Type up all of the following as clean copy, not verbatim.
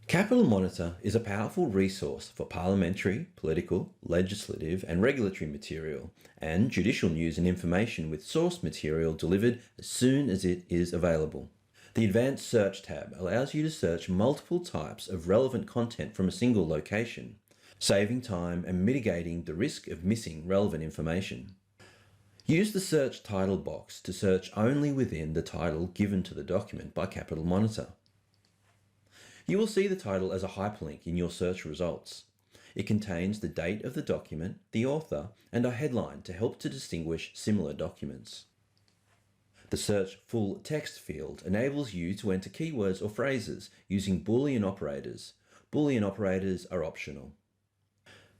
Capital Monitor is a powerful resource for parliamentary, political, legislative and regulatory material and judicial news and information with source material delivered as soon as it is available. The Advanced Search tab allows you to search multiple types of relevant content from a single location, saving time and mitigating the risk of missing relevant information. Use the search title box to search only within the title given to the document by Capital Monitor. You will see the title as a hyperlink in your search results. It contains the date of the document, the author, and a headline to help to distinguish similar documents. The Search Full Text field enables you to enter keywords or phrases using Boolean operators. Boolean operators are optional.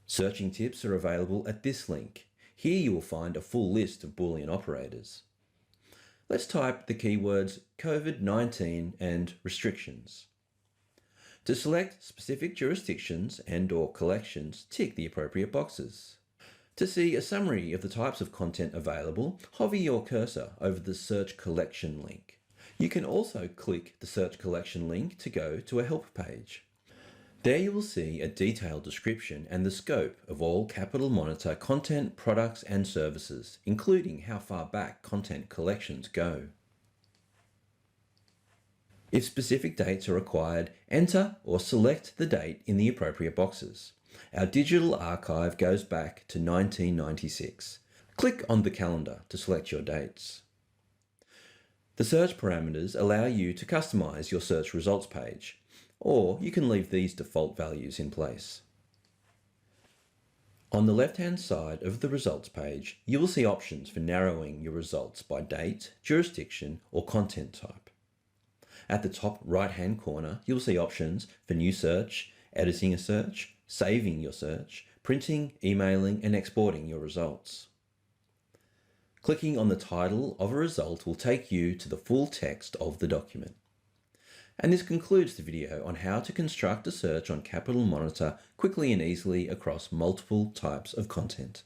Searching tips are available at this link. Here you will find a full list of Boolean operators. Let's type the keywords COVID-19 and restrictions. To select specific jurisdictions and/or collections, tick the appropriate boxes. To see a summary of the types of content available, hover your cursor over the Search Collection link. You can also click the Search Collection link to go to a help page. There you will see a detailed description and the scope of all Capital Monitor content, products and services, including how far back content collections go. If specific dates are required, enter or select the date in the appropriate boxes. Our digital archive goes back to 1996. Click on the calendar to select your dates. The search parameters allow you to customize your search results page, or you can leave these default values in place. On the left-hand side of the results page, you will see options for narrowing your results by date, jurisdiction, or content type. At the top right-hand corner, you'll see options for new search, editing a search, saving your search, printing, emailing, and exporting your results. Clicking on the title of a result will take you to the full text of the document. And this concludes the video on how to construct a search on Capital Monitor quickly and easily across multiple types of content.